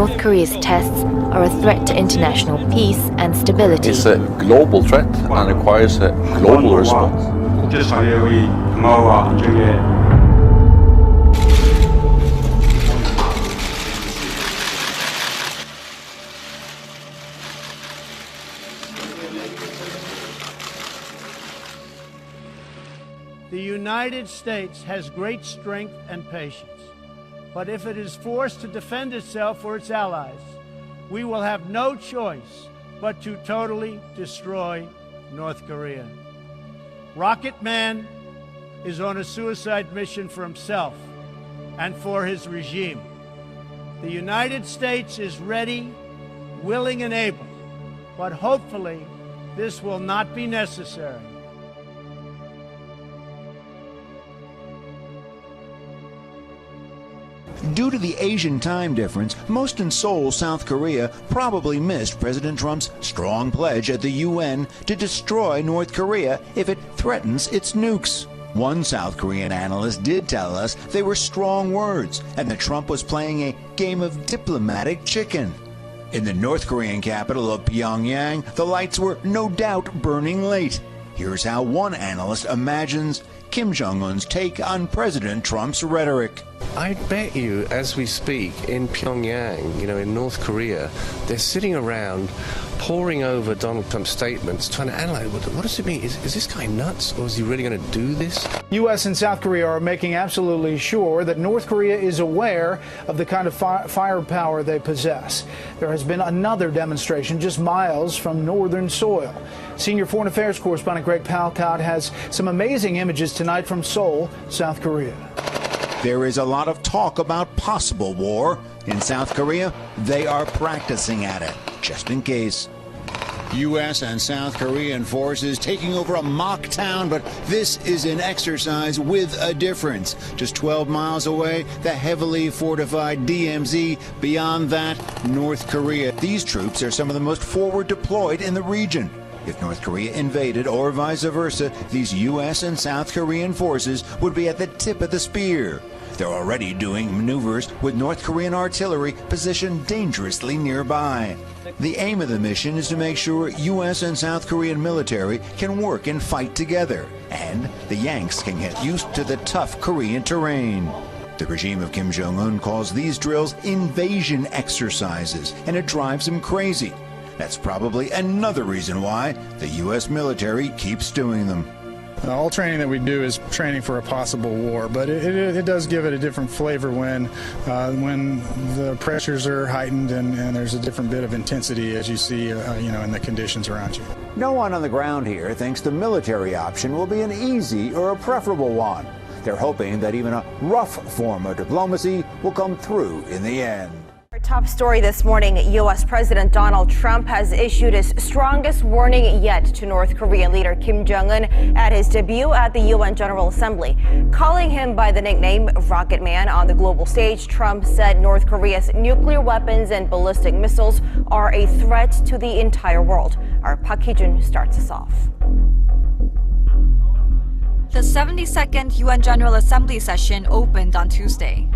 North Korea's tests are a threat to international peace and stability. It's a global threat and requires a global response. 국제사회의 평화와 안정에 The United States has great strength and patience, but if it is forced to defend itself or its allies, we will have no choice but to totally destroy North Korea. Rocket Man is on a suicide mission for himself and for his regime. The United States is ready, willing, and able, but hopefully this will not be necessary. Due to the Asian time difference, most in Seoul, South Korea probably missed President Trump's strong pledge at the UN to destroy North Korea if it threatens its nukes. One South Korean analyst did tell us they were strong words and that Trump was playing a game of diplomatic chicken. In the North Korean capital of Pyongyang, the lights were no doubt burning late. Here's how one analyst imagines Kim Jong-un's take on President Trump's rhetoric. I bet you, as we speak, in Pyongyang, in North Korea, they're sitting around poring over Donald Trump's statements, trying to analyze, what does it mean? Is this guy nuts, or is he really going to do this? U.S. and South Korea are making absolutely sure that North Korea is aware of the kind of firepower they possess. There has been another demonstration just miles from northern soil. Senior Foreign Affairs correspondent Greg Palcott has some amazing images tonight from Seoul, South Korea. There is a lot of talk about possible war. In South Korea, they are practicing at it, just in case. U.S. and South Korean forces taking over a mock town, but this is an exercise with a difference. Just 12 miles away, the heavily fortified DMZ. Beyond that, North Korea. These troops are some of the most forward deployed in the region. If North Korea invaded or vice versa, these U.S. and South Korean forces would be at the tip of the spear. They're already doing maneuvers with North Korean artillery positioned dangerously nearby. The aim of the mission is to make sure U.S. and South Korean military can work and fight together, and the Yanks can get used to the tough Korean terrain. The regime of Kim Jong-un calls these drills invasion exercises, and it drives him crazy. That's probably another reason why the U.S. military keeps doing them. All training that we do is training for a possible war, but it does give it a different flavor when the pressures are heightened and there's a different bit of intensity as you see, in the conditions around you. No one on the ground here thinks the military option will be an easy or a preferable one. They're hoping that even a rough form of diplomacy will come through in the end. Our top story this morning, U.S. President Donald Trump has issued his strongest warning yet to North Korean leader Kim Jong-un at his debut at the UN General Assembly. Calling him by the nickname Rocket Man on the global stage, Trump said North Korea's nuclear weapons and ballistic missiles are a threat to the entire world. Our Park Hee-jun starts us off. The 72nd UN General Assembly session opened on Tuesday.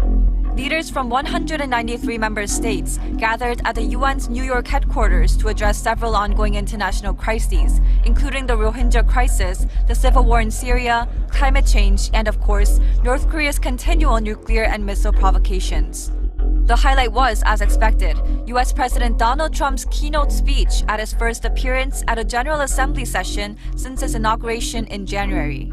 Leaders from 193 member states gathered at the UN's New York headquarters to address several ongoing international crises, including the Rohingya crisis, the civil war in Syria, climate change, and of course, North Korea's continual nuclear and missile provocations. The highlight was, as expected, US President Donald Trump's keynote speech at his first appearance at a General Assembly session since his inauguration in January.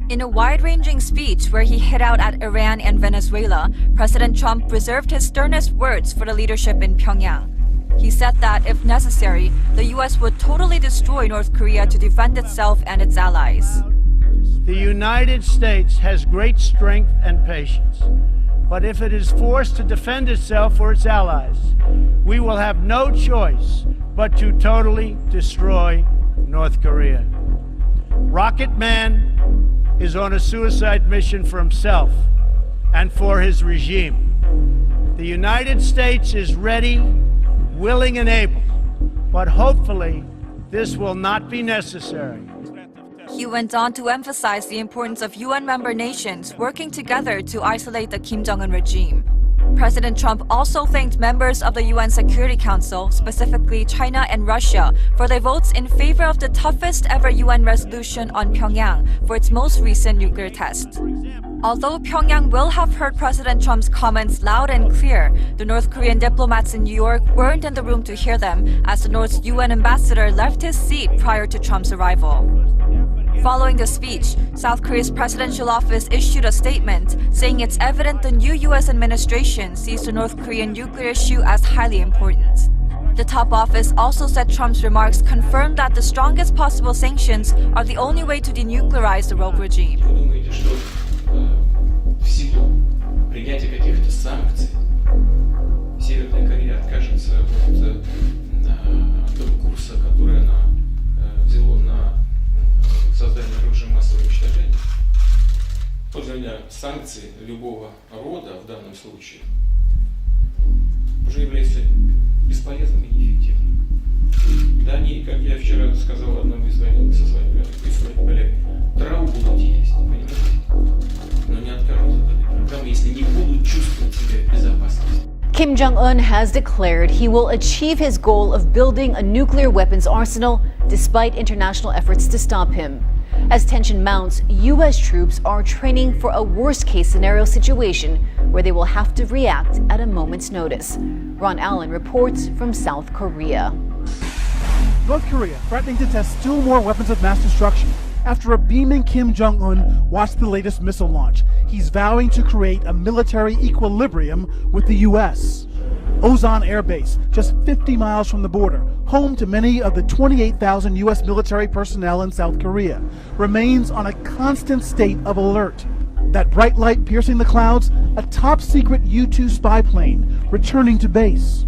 In a wide-ranging speech where he hit out at Iran and Venezuela, President Trump reserved his sternest words for the leadership in Pyongyang. He said that, if necessary, the U.S. would totally destroy North Korea to defend itself and its allies. The United States has great strength and patience, but if it is forced to defend itself or its allies, we will have no choice but to totally destroy North Korea. Rocket Man is on a suicide mission for himself and for his regime. The United States is ready, willing, and able, but hopefully this will not be necessary. He went on to emphasize the importance of UN member nations working together to isolate the Kim Jong-un regime. President Trump also thanked members of the UN Security Council, specifically China and Russia, for their votes in favor of the toughest ever UN resolution on Pyongyang for its most recent nuclear test. Although Pyongyang will have heard President Trump's comments loud and clear, the North Korean diplomats in New York weren't in the room to hear them as the North's UN ambassador left his seat prior to Trump's arrival. Following the speech, South Korea's presidential office issued a statement saying it's evident the new U.S. administration sees the North Korean nuclear issue as highly important. The top office also said Trump's remarks confirmed that the strongest possible sanctions are the only way to denuclearize the rogue regime. В силу принятия каких-то санкций Северная Корея откажется от того курса, который она взяла на создание оружия массового уничтожения. Вот для меня санкции любого рода в данном случае уже являются бесполезными и неэффективными. Да, они, как я вчера сказал одному из своих коллег, траву будут есть, понимаете? Но не откажутся от этой программы, если не будут чувствовать себя в безопасности. Kim Jong-un has declared he will achieve his goal of building a nuclear weapons arsenal despite international efforts to stop him. As tension mounts, U.S. troops are training for a worst-case scenario situation where they will have to react at a moment's notice. Ron Allen reports from South Korea. North Korea threatening to test still more weapons of mass destruction after a beaming Kim Jong-un watched the latest missile launch. He's vowing to create a military equilibrium with the U.S. Ozan Air Base, just 50 miles from the border, home to many of the 28,000 U.S. military personnel in South Korea, remains on a constant state of alert. That bright light piercing the clouds, a top-secret U-2 spy plane returning to base.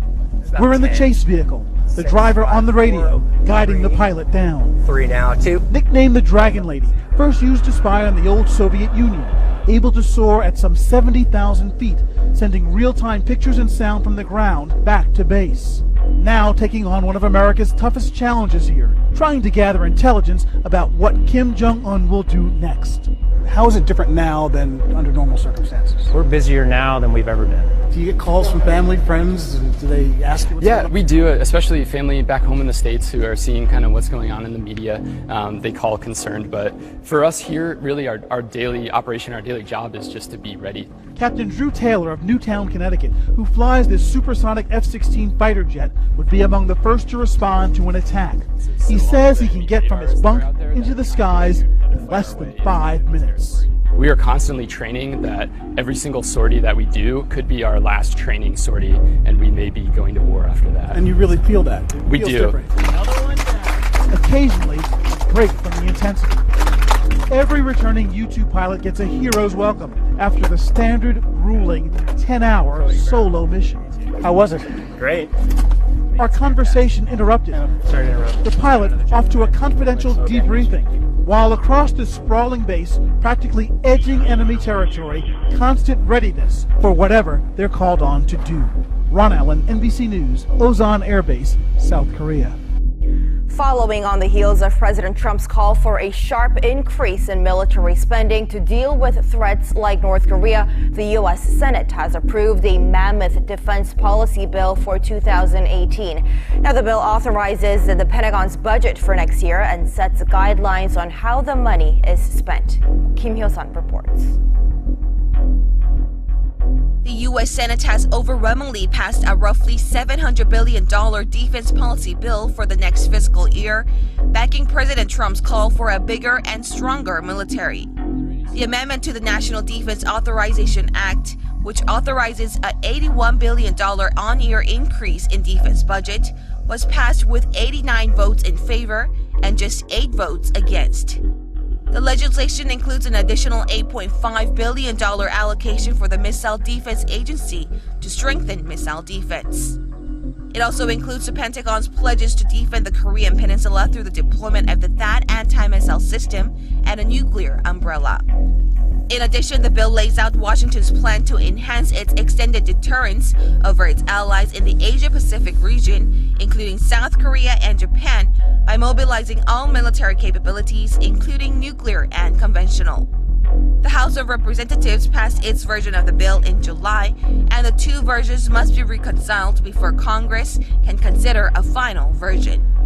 We're in the chase vehicle, the driver on the radio, guiding the pilot down. 3 now, 2. Nicknamed the Dragon Lady, first used to spy on the old Soviet Union, able to soar at some 70,000 feet, sending real-time pictures and sound from the ground back to base. Now taking on one of America's toughest challenges here, trying to gather intelligence about what Kim Jong-un will do next. How is it different now than under normal circumstances? We're busier now than we've ever been. Do you get calls from family, friends? Do they ask you what's going on? We do, especially family back home in the States who are seeing kind of what's going on in the media. They call concerned, but for us here, really our daily operation, our daily job is just to be ready. Captain Drew Taylor of Newtown, Connecticut, who flies this supersonic F-16 fighter jet, would be among the first to respond to an attack. He says he can get from his bunk into the skies in less than 5 minutes. We are constantly training that every single sortie that we do could be our last training sortie, and we may be going to war after that. And you really feel that? We do. Different. Occasionally, a break from the intensity. Every returning U-2 pilot gets a hero's welcome after the standard, grueling, 10-hour solo mission. How was it? Great. Our conversation interrupted. Sorry to interrupt. The pilot off to a confidential debriefing, while across the sprawling base, practically edging enemy territory, constant readiness for whatever they're called on to do. Ron Allen, NBC News, Ozan Air Base, South Korea. Following on the heels of President Trump's call for a sharp increase in military spending to deal with threats like North Korea, the U.S. Senate has approved a mammoth defense policy bill for 2018. Now, the bill authorizes the Pentagon's budget for next year and sets guidelines on how the money is spent. Kim Hyo-sun reports. The U.S. Senate has overwhelmingly passed a roughly $700 billion defense policy bill for the next fiscal year, backing President Trump's call for a bigger and stronger military. The amendment to the National Defense Authorization Act, which authorizes an $81 billion on-year increase in defense budget, was passed with 89 votes in favor and just 8 votes against. The legislation includes an additional $8.5 billion allocation for the Missile Defense Agency to strengthen missile defense. It also includes the Pentagon's pledges to defend the Korean Peninsula through the deployment of the THAAD anti-missile system and a nuclear umbrella. In addition, the bill lays out Washington's plan to enhance its extended deterrence over its allies in the Asia-Pacific region, including South Korea and Japan, by mobilizing all military capabilities, including nuclear and conventional. The House of Representatives passed its version of the bill in July, and the two versions must be reconciled before Congress can consider a final version.